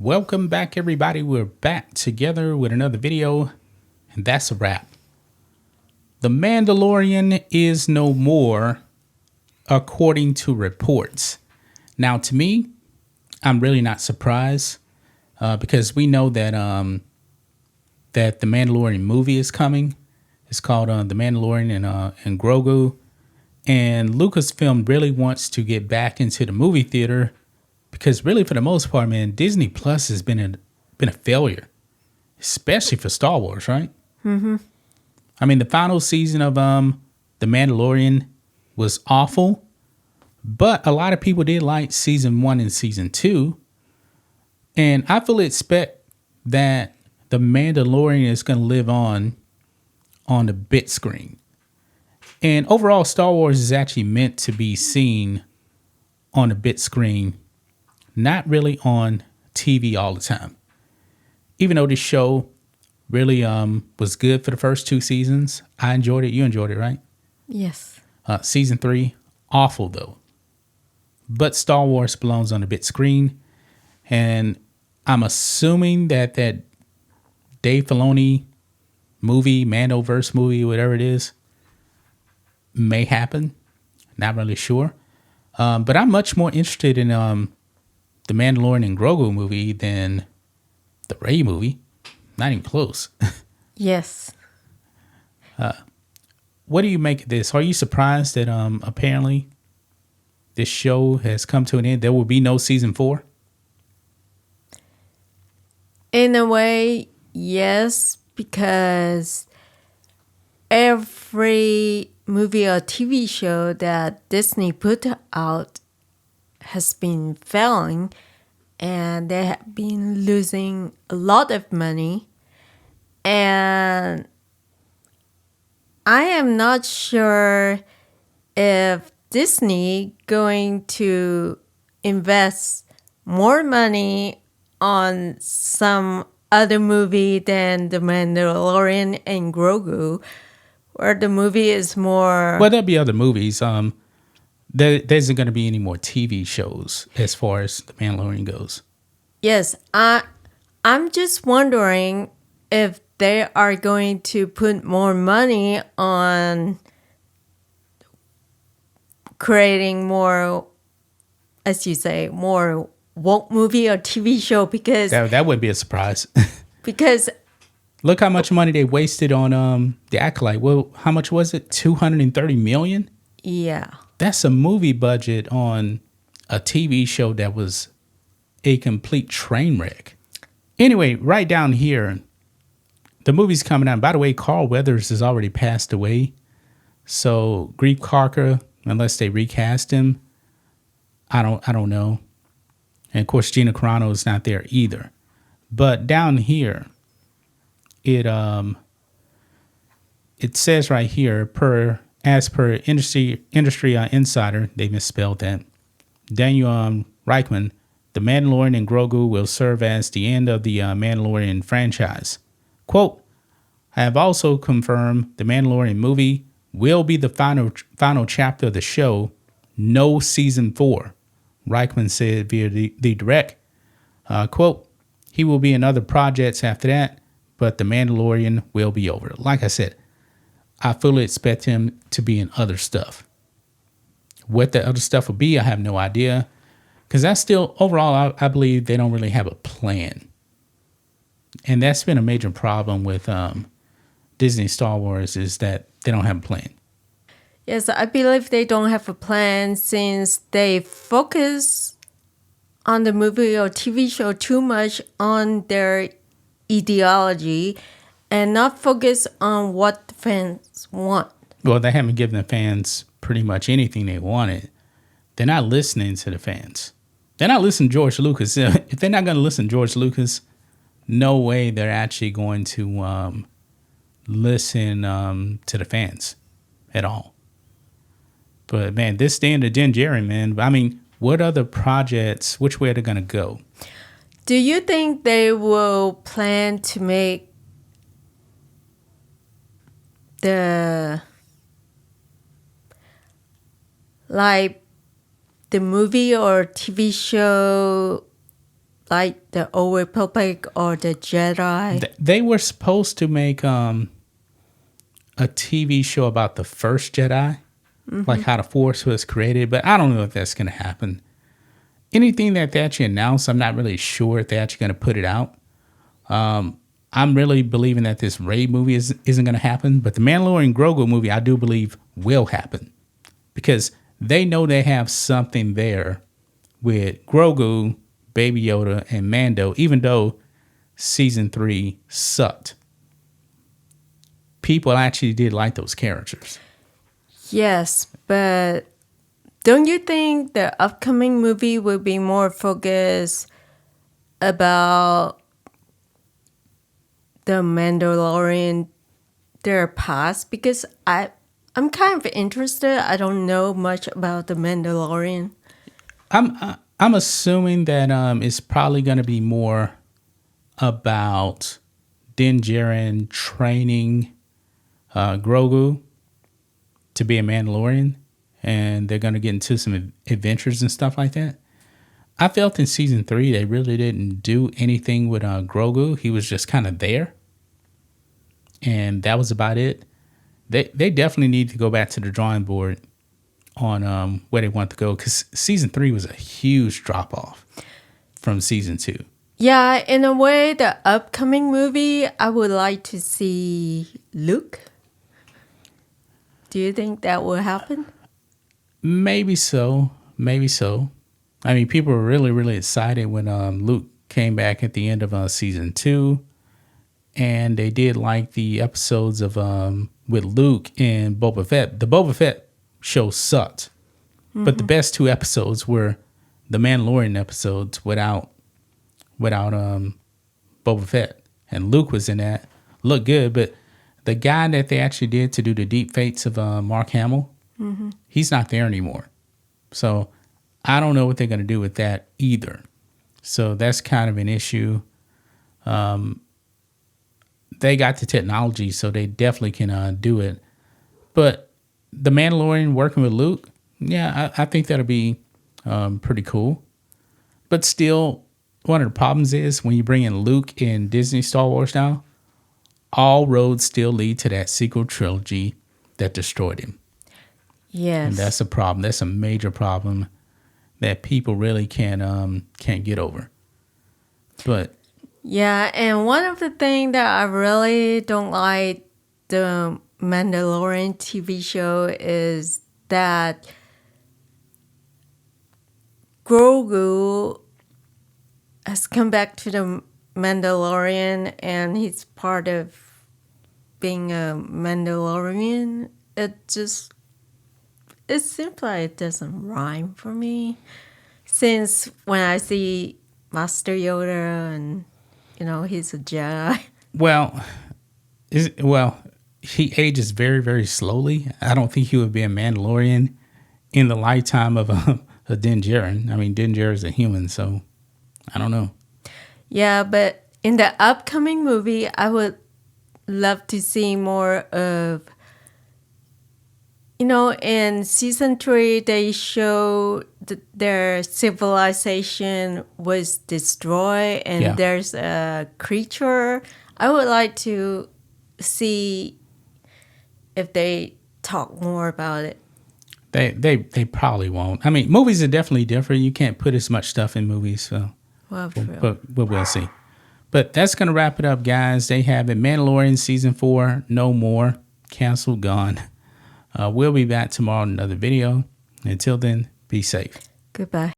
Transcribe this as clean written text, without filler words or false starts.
Welcome back, everybody. We're back together with another video, and that's a wrap. The Mandalorian is no more, according to reports. Now, to me, I'm really not surprised because we know that that the Mandalorian movie is coming. It's called The Mandalorian and Grogu, and Lucasfilm really wants to get back into the movie theater. Because really, for the most part, man, Disney Plus has been a failure, especially for Star Wars, right? Mm-hmm. I mean, the final season of The Mandalorian was awful, but a lot of people did like season 1 and season 2, and I fully expect that The Mandalorian is going to live on the big screen. And overall, Star Wars is actually meant to be seen on the big screen, not really on TV all the time. Even though this show really was good for the first 2 seasons, I enjoyed it. You enjoyed it, right? Yes. Season 3, awful though. But Star Wars belongs on the big screen, and I'm assuming that Dave Filoni movie, Mandoverse movie, whatever it is, may happen. Not really sure. But I'm much more interested in the Mandalorian and Grogu movie than the Rey movie. Not even close. Yes. What do you make of this? Are you surprised that apparently this show has come to an end? There will be no season 4? In a way, yes, because every movie or TV show that Disney put out has been failing, and they have been losing a lot of money. And I am not sure if Disney going to invest more money on some other movie than The Mandalorian and Grogu, where the movie is more... Well, there'll be other movies. There isn't going to be any more TV shows as far as The Mandalorian goes. Yes, I'm just wondering if they are going to put more money on creating more, as you say, more woke movie or TV show, because That wouldn't be a surprise. because Look how much money they wasted on The Acolyte. Well, how much was it? $230 million? yeah. That's a movie budget on a TV show that was a complete train wreck. Anyway, right down here, the movie's coming out. By the way, Carl Weathers has already passed away. So Greef Karga, unless they recast him, I don't know. And of course, Gina Carano is not there either. But down here, it says right here, as per industry insider, they misspelled that, Daniel Richtman, The Mandalorian and Grogu will serve as the end of the Mandalorian franchise. Quote, I have also confirmed the Mandalorian movie will be the final chapter of the show. No season 4, Richtman said via the direct. Quote, he will be in other projects after that, but the Mandalorian will be over. Like I said, I fully expect him to be in other stuff. What the other stuff will be, I have no idea. Because that's still, overall, I believe they don't really have a plan. And that's been a major problem with Disney Star Wars, is that they don't have a plan. Yes, I believe they don't have a plan since they focus on the movie or TV show too much on their ideology and not focus on what the fans want. Well, they haven't given the fans pretty much anything they wanted. They're not listening to the fans. They're not listening to George Lucas. If they're not going to listen to George Lucas, no way they're actually going to listen to the fans at all. But, man, this stand of Din Djarin, man, I mean, what other projects, which way are they going to go? Do you think they will plan to make the like the movie or TV show like the Old Republic or the Jedi. They were supposed to make a TV show about the first Jedi, like how the Force was created, but I don't know if that's going to happen. Anything that they actually announced, I'm not really sure if they're actually going to put it out. I'm really believing that this Rey movie isn't going to happen, but the Mandalorian Grogu movie, I do believe will happen because they know they have something there with Grogu, Baby Yoda, and Mando, even though season 3 sucked. People actually did like those characters. Yes, but don't you think the upcoming movie will be more focused about the Mandalorian, their past? Because I'm kind of interested. I don't know much about the Mandalorian. I'm assuming that it's probably going to be more about Din Djarin training Grogu to be a Mandalorian, and they're going to get into some adventures and stuff like that. I felt in season 3 they really didn't do anything with Grogu. He was just kind of there, and that was about it. They definitely need to go back to the drawing board on where they want to go, because season 3 was a huge drop off from season 2. Yeah, in a way, the upcoming movie, I would like to see Luke. Do you think that will happen? Maybe so. Maybe so. I mean, people were really, really excited when Luke came back at the end of season 2. And they did like the episodes of with Luke and Boba Fett. The Boba Fett show sucked. But the best 2 episodes were the Mandalorian episodes without Boba Fett. And Luke was in that. Looked good, but the guy that they actually did to do the deep fates of Mark Hamill, he's not there anymore. So I don't know what they're going to do with that either. So that's kind of an issue. They got the technology, so they definitely can do it. But the Mandalorian working with Luke, yeah, I think that'll be pretty cool. But still, one of the problems is when you bring in Luke in Disney Star Wars now, all roads still lead to that sequel trilogy that destroyed him. Yes. And that's a problem. That's a major problem that people really can't get over. But yeah, and one of the things that I really don't like the Mandalorian TV show is that Grogu has come back to the Mandalorian and he's part of being a Mandalorian. It seems like it doesn't rhyme for me. Since when I see Master Yoda and, he's a Jedi. Well, he ages very, very slowly. I don't think he would be a Mandalorian in the lifetime of a Din Djarin. I mean, Din Djarin is a human, so I don't know. Yeah, but in the upcoming movie, I would love to see more of, in season 3, they show their civilization was destroyed and there's a creature. I would like to see if they talk more about it. They probably won't. I mean, movies are definitely different. You can't put as much stuff in movies, so but we'll see. But that's going to wrap it up, guys. They have it. Mandalorian season 4, no more. Canceled, gone. We'll be back tomorrow in another video. Until then, be safe. Goodbye.